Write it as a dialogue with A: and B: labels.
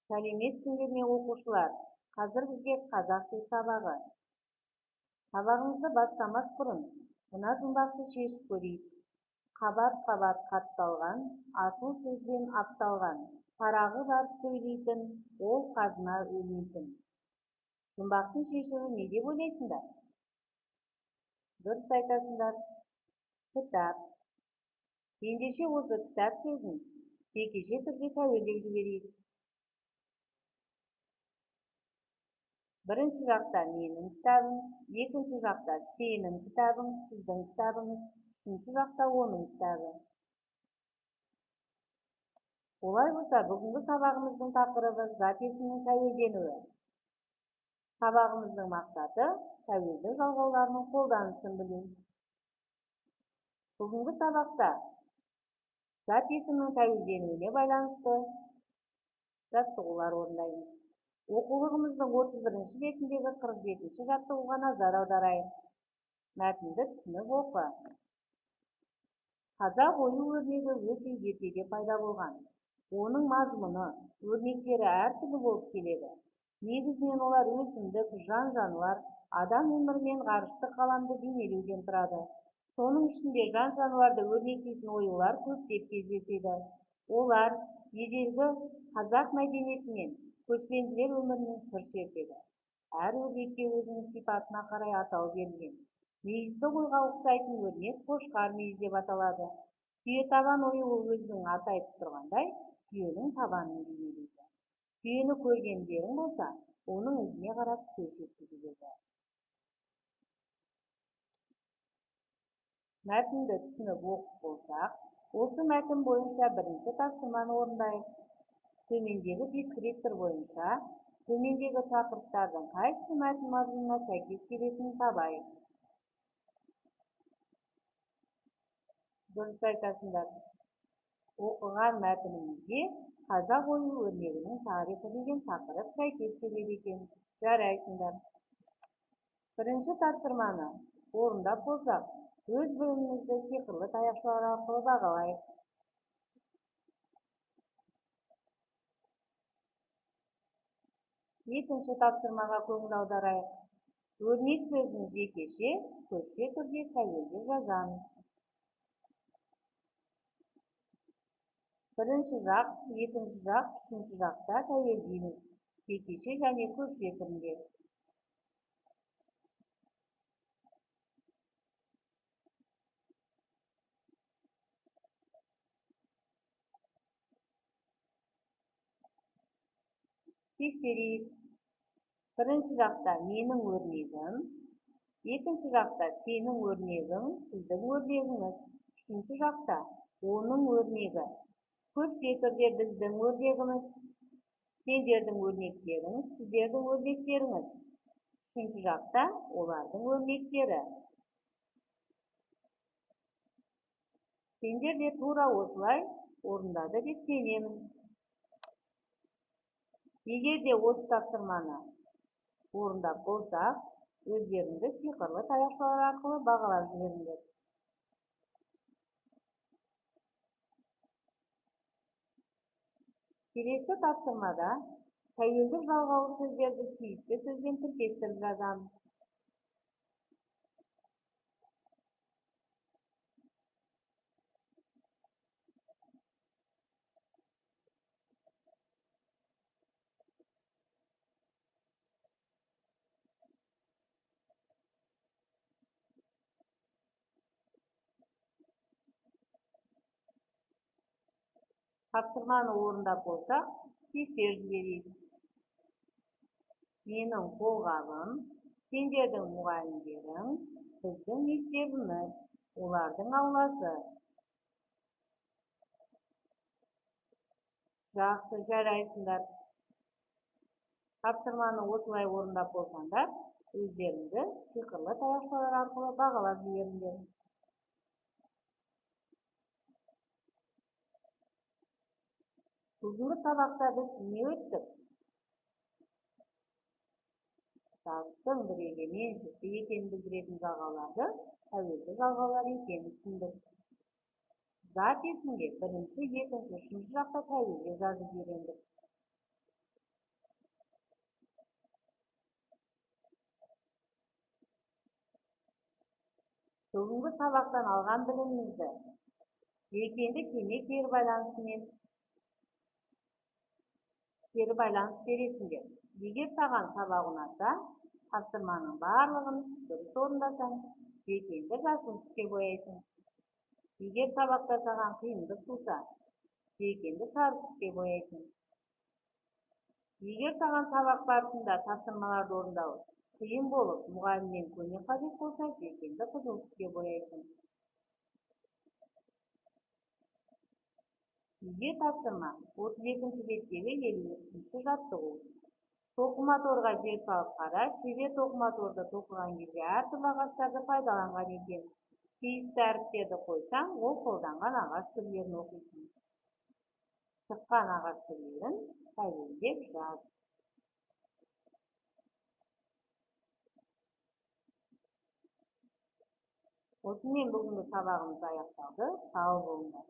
A: Сәлеметсіңдер ме оқушылар? Қазір бізге қазақ тіл сабағы. Сабағымызды бастамас бұрын мына жұмбақты шешіп көрейік. Қабат-қабат қатталған, асыл сөзбен апталған, парағы бар сөйлейтін, ол қазына өлмейтін. Жұмбақтың шешуі не деп ойлайсыңдар? Дұрыс айтасыңдар. Кітап. Ендеше осы кітап сөзін жекеше түрде тәуелдеп жіберейік. Бірінші жақта менің кітабым, екінші жақта сенің кітабың, сіздің кітабыңыз, үшінші жақта оның кітабы. Олай болса, бүгінгі сабағымыздың тақырыбы зат есімнің тәуелденуі. Сабағымыздың мақсаты тәуелді жалғауларының қолданысын білу. Бүгінгі сабақта зат есімнің тәуелденуіне байланысты жаттығулар орындаймыз. Оқулығымыздың 31-ші бетіндегі 47-ші жаттығуға назар аударайық. Мәтінді түсініп оқы. Қазақ ою өрнегі өте ертеде пайда болған. Оның мазмұны, өрнектері әртүрлі болып келеді. Негізінен олар өсімдік, жан-жануар, адам өмірі мен ғарыштық ғаламды бейнелеуден тұрады. Соның ішінде жан-жануарды өрнектейтін оюлар көптеп кездеседі. Олар ежелгі қазақ мәдениеті мен көшпенділер өмірінен сыр шертеді. Әр өрнекке өзінің сипатына қарай атау берілген. Мүйізді қойға ұқсайтын өрнек қошқар мүйіз деп аталады. Түйетабан оюы өзінің аты айтып тұрғандай, түйенің табанын бейнелейді. Түйені көргендерің болса, оның ізіне қарап көз жеткізеді. Мәтінді түсініп оқып болсақ, осы мәтін бойынша бірінші тапсырманы орындайық. Төмендегі дескриптор бойынша төмендегі тақырыптардың қайсысы мәтін мазмұнына сәйкес келетінін табайық. Дұрыс айтасыңдар. Оқыған мәтінімізде қазақ ою өрнегінің тарихы деген тақырып сәйкес келеді екен. Жарайсыңдар. Бірінші тапсырманы орындап болсақ, өз білімімізді сиқырлы таяқшалар арқылы бағалайық. Екінші тапсырмаға көңіл аударайық. Өрнек сөзін жекеше, көпше түрде тәуелдеп жазамыз. Бірінші жақ, екінші жақ, үшінші жақта тәуелдейміз. Жекеше және көпше түрінде. Тексерейік. Бірінші жақта менің өрнегім, екінші жақта сенің өрнегің, сіздің өрнегіңіз, үшінші жақта оның өрнегі. Көпше түрде біздің өрнегіміз, сендердің өрнектеріңіз, сіздердің өрнектеріңіз. Үшінші жақта олардың өрнектері. Сендер де тура осылай орындады деп сенемін. Егер де осы тапсырманы орындап болсақ, өздеріңді сиқырлы таяқшалар арқылы бағалап жіберіңдер. Келесі тапсырмада тәуелді жалғаулы сөздерді тиісті сөзбен тіркестіріп жазамыз. Тапсырманы орындап болсақ, тексеріп жіберейік. Менің қолғабым, сендердің мұғалімдерің, біздің мектебіміз, олардың ауласы. Жақсы, жарайсыңдар. Тапсырманы осылай орындап болсаңдар, өздеріңді сиқырлы таяқшалар арқылы бағалап жіберіңдер. Бүгінгі сабақта біз не өттік? Заттың біреуге меншікті екенін білдіретін жалғауларды тәуелді жалғаулар екенін түсіндік. Зат есімге бірінші, екінші, үшінші жақта тәуелді жазып үйрендік. Бүгінгі сабақтан алған білімімізді жекенді кеме кері байланыс бересіңдер. Егер саған сабақ ұнаса, тапсырманың барлығын дұрыс орындасаң, жекенді жасыл түске бояйсың. Егер сабақта саған қиындық туса, жекенді сары түске бояйсың. Егер саған сабақ барысында тапсырмаларды орындау қиын болып, мұғалімнен көмек қажет болса, жекенді қызыл түске бояйсың. Үйге тапсырма 32-ші беттегі 53-ші жаттығу. Тоқыма-торға жер салып қара, шебер тоқыма-торды тоқыған кезде әртүрлі ағаштарды пайдаланған екен. Тиісті әріптерді қойсаң, ол қолданған ағаш түрлерін оқисың. Шыққан ағаш түрлерін дәлелдеп жаз. Осымен бүгінгі сабағымыз аяқталды. Сау болыңдар.